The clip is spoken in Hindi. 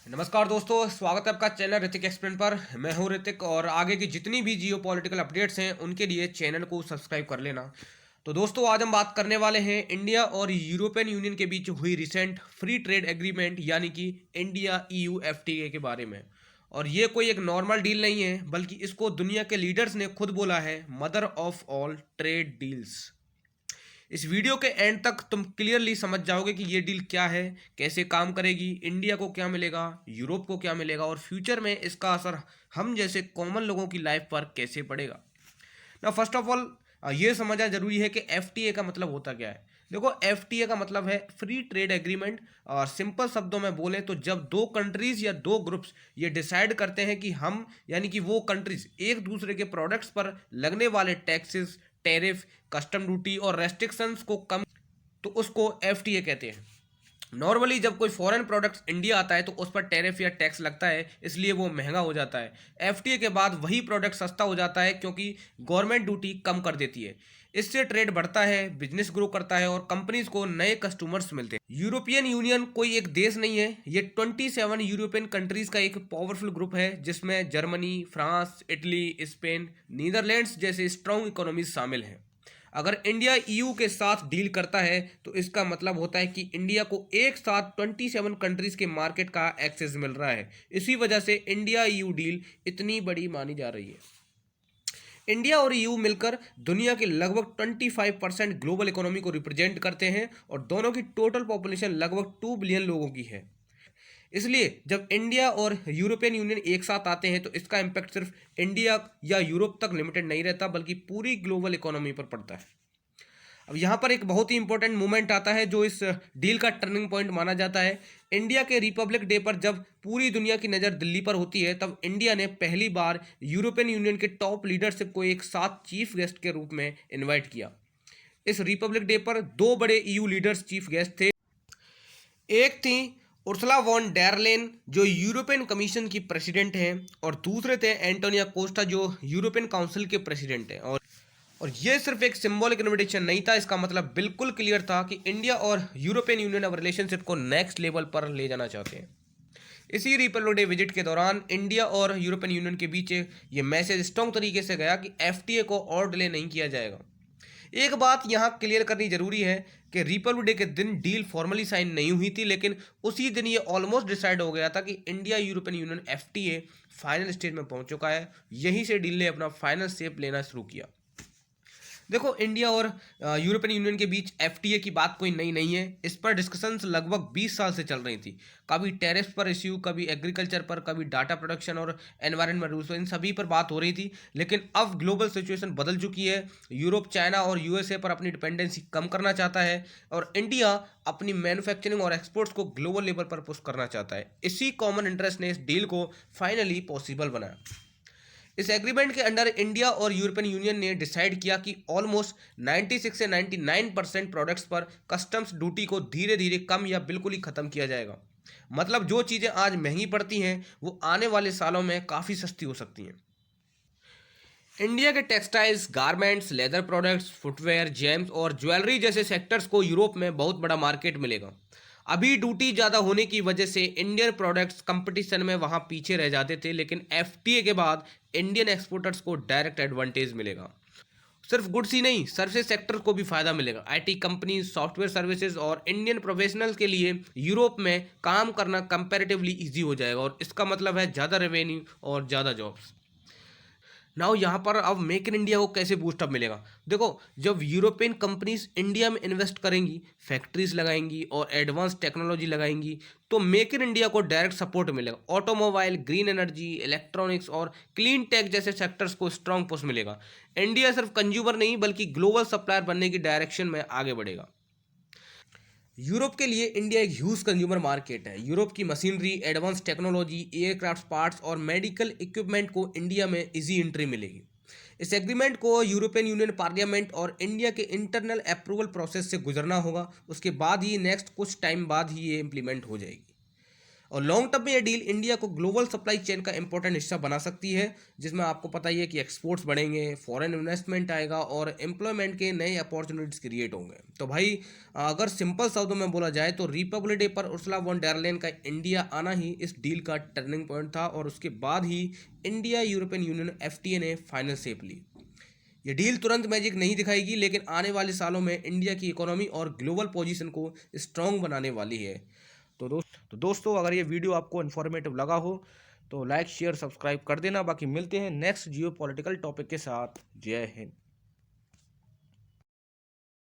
नमस्कार दोस्तों, स्वागत है आपका चैनल ऋतिक एक्सप्लेन पर। मैं हूं ऋतिक और आगे की जितनी भी जियो पॉलिटिकल अपडेट्स हैं उनके लिए चैनल को सब्सक्राइब कर लेना। तो दोस्तों, आज हम बात करने वाले हैं इंडिया और यूरोपियन यूनियन के बीच हुई रिसेंट फ्री ट्रेड एग्रीमेंट यानी कि इंडिया ईयू एफटीए के बारे में। और ये कोई एक नॉर्मल डील नहीं है, बल्कि इसको दुनिया के लीडर्स ने खुद बोला है mother of all trade deals. इस वीडियो के एंड तक तुम क्लियरली समझ जाओगे कि ये डील क्या है, कैसे काम करेगी, इंडिया को क्या मिलेगा, यूरोप को क्या मिलेगा और फ्यूचर में इसका असर हम जैसे कॉमन लोगों की लाइफ पर कैसे पड़ेगा। ना फर्स्ट ऑफ ऑल ये समझना जरूरी है कि एफटीए का मतलब होता क्या है। देखो, एफटीए का मतलब है फ्री ट्रेड एग्रीमेंट। और सिंपल शब्दों में बोले तो जब दो कंट्रीज या दो ग्रुप्स ये डिसाइड करते हैं कि हम यानी कि वो कंट्रीज एक दूसरे के प्रोडक्ट्स पर लगने वाले टैक्सेस, टैरिफ, कस्टम ड्यूटी और रेस्ट्रिक्शंस को कम, तो उसको एफटीए कहते हैं। नॉर्मली जब कोई फॉरेन प्रोडक्ट्स इंडिया आता है तो उस पर टैरिफ या टैक्स लगता है, इसलिए वो महंगा हो जाता है। एफटीए के बाद वही प्रोडक्ट सस्ता हो जाता है क्योंकि गवर्नमेंट ड्यूटी कम कर देती है। इससे ट्रेड बढ़ता है, बिजनेस ग्रो करता है और कंपनीज को नए कस्टमर्स मिलते हैं। यूरोपियन यूनियन कोई एक देश नहीं है, ये 27 यूरोपियन कंट्रीज का एक पावरफुल ग्रुप है जिसमें Germany, France, Italy, Spain, Netherlands जैसे स्ट्रॉन्ग इकोनॉमीज शामिल हैं। अगर इंडिया ईयू के साथ डील करता है तो इसका मतलब होता है कि इंडिया को एक साथ 27 कंट्रीज के मार्केट का एक्सेस मिल रहा है। इसी वजह से इंडिया ईयू डील इतनी बड़ी मानी जा रही है। इंडिया और ईयू मिलकर दुनिया के लगभग 25% ग्लोबल इकोनॉमी को रिप्रेजेंट करते हैं और दोनों की टोटल पॉपुलेशन लगभग 2 बिलियन लोगों की है। इसलिए जब इंडिया और यूरोपियन यूनियन एक साथ आते हैं तो इसका इम्पैक्ट सिर्फ इंडिया या यूरोप तक लिमिटेड नहीं रहता, बल्कि पूरी ग्लोबल इकोनॉमी पर पड़ता है। अब यहाँ पर एक बहुत ही इंपॉर्टेंट मूवमेंट आता है जो इस डील का टर्निंग पॉइंट माना जाता है। इंडिया के रिपब्लिक डे पर जब पूरी दुनिया की नज़र दिल्ली पर होती है, तब इंडिया ने पहली बार यूरोपियन यूनियन के टॉप लीडरशिप को एक साथ चीफ गेस्ट के रूप में इनवाइट किया। इस रिपब्लिक डे पर दो बड़े ईयू लीडर्स चीफ गेस्ट थे। एक थी उर्सुला वॉन डेर लेyen जो यूरोपियन कमीशन की प्रेसिडेंट हैं, और दूसरे थे एंटोनियो कोस्टा जो यूरोपियन काउंसिल के प्रेसिडेंट हैं। और ये सिर्फ एक सिंबॉलिक इन्विटेशन नहीं था, इसका मतलब बिल्कुल क्लियर था कि इंडिया और यूरोपियन यूनियन अब रिलेशनशिप को नेक्स्ट लेवल पर ले जाना चाहते हैं। इसी रिपब्लिक डे विजिट के दौरान इंडिया और यूरोपियन यूनियन के बीच ये मैसेज स्ट्रॉन्ग तरीके से गया कि एफटीए को और डिले नहीं किया जाएगा। एक बात यहाँ क्लियर करनी जरूरी है कि रिपब्लिक डे के दिन डील फॉर्मली साइन नहीं हुई थी, लेकिन उसी दिन ये ऑलमोस्ट डिसाइड हो गया था कि India European union FTA final stage में पहुंच चुका है। यहीं से डील ने अपना फाइनल शेप लेना शुरू किया। देखो, इंडिया और यूरोपियन यूनियन के बीच एफटीए की बात कोई नई नहीं है। इस पर डिस्कशंस लगभग 20 साल से चल रही थी। कभी टैरिफ पर इश्यू, कभी एग्रीकल्चर पर, कभी डाटा प्रोडक्शन और एनवायरनमेंट रूल्स, इन सभी पर बात हो रही थी। लेकिन अब ग्लोबल सिचुएशन बदल चुकी है। यूरोप, चाइना और यूएसए पर अपनी डिपेंडेंसी कम करना चाहता है और इंडिया अपनी मैन्युफैक्चरिंग और एक्सपोर्ट्स को ग्लोबल लेवल पर पुश करना चाहता है। इसी कॉमन इंटरेस्ट ने इस डील को फाइनली पॉसिबल बनाया। इस एग्रीमेंट के अंडर इंडिया और यूरोपियन यूनियन ने डिसाइड किया कि ऑलमोस्ट 96 से 99% प्रोडक्ट्स पर कस्टम्स ड्यूटी को धीरे धीरे कम या बिल्कुल ही ख़त्म किया जाएगा। मतलब जो चीज़ें आज महंगी पड़ती हैं वो आने वाले सालों में काफ़ी सस्ती हो सकती हैं। इंडिया के textiles, garments, leather products, footwear, James और ज्वेलरी जैसे सेक्टर्स को यूरोप में बहुत बड़ा मार्केट मिलेगा। अभी ड्यूटी ज़्यादा होने की वजह से इंडियन प्रोडक्ट्स कंपटीशन में वहाँ पीछे रह जाते थे, लेकिन एफटीए के बाद इंडियन एक्सपोर्टर्स को डायरेक्ट एडवांटेज मिलेगा। सिर्फ गुड्स ही नहीं, सर्विस सेक्टर को भी फायदा मिलेगा। आईटी कंपनी, सॉफ्टवेयर सर्विसेज और इंडियन प्रोफेशनल्स के लिए यूरोप में काम करना कंपैरेटिवली इजी हो जाएगा, और इसका मतलब है ज़्यादा रेवेन्यू और ज़्यादा जॉब्स। नाउ यहाँ पर अब मेक इन इंडिया को कैसे बूस्टअप मिलेगा। देखो, जब यूरोपियन कंपनीज इंडिया में इन्वेस्ट करेंगी, फैक्ट्रीज लगाएंगी और एडवांस टेक्नोलॉजी लगाएंगी, तो मेक इन इंडिया को डायरेक्ट सपोर्ट मिलेगा। ऑटोमोबाइल, ग्रीन एनर्जी, इलेक्ट्रॉनिक्स और क्लीन टेक जैसे सेक्टर्स को स्ट्रॉन्ग पुश मिलेगा। इंडिया सिर्फ कंज्यूमर नहीं बल्कि ग्लोबल सप्लायर बनने की डायरेक्शन में आगे बढ़ेगा। यूरोप के लिए इंडिया एक ह्यूज कंज्यूमर मार्केट है। यूरोप की machinery, advance technology, aircraft parts और मेडिकल इक्विपमेंट को इंडिया में इजी एंट्री मिलेगी। इस एग्रीमेंट को यूरोपियन यूनियन पार्लियामेंट और इंडिया के इंटरनल अप्रूवल प्रोसेस से गुजरना होगा। उसके बाद ही नेक्स्ट कुछ टाइम बाद ही ये इम्प्लीमेंट हो जाएगी। और लॉन्ग टर्म में ये डील इंडिया को ग्लोबल सप्लाई चेन का इंपॉर्टेंट हिस्सा बना सकती है, जिसमें आपको पता ही है कि एक्सपोर्ट्स बढ़ेंगे, फॉरेन इन्वेस्टमेंट आएगा और एम्प्लॉयमेंट के नए अपॉर्चुनिटीज क्रिएट होंगे। तो भाई अगर सिंपल शब्दों में बोला जाए तो रिपब्लिक डे पर उर्सुला वॉन डेर लेyen का इंडिया आना ही इस डील का टर्निंग पॉइंट था और उसके बाद ही इंडिया यूरोपियन यूनियन FTA ने फाइनल शेप ली। ये डील तुरंत मैजिक नहीं दिखाएगी, लेकिन आने वाले सालों में इंडिया की इकोनॉमी और ग्लोबल पोजीशन को स्ट्रांग बनाने वाली है। तो दोस्तों अगर ये वीडियो आपको इन्फॉर्मेटिव लगा हो तो लाइक शेयर सब्सक्राइब कर देना। बाकी मिलते हैं नेक्स्ट जियो पॉलिटिकल टॉपिक के साथ। जय हिंद।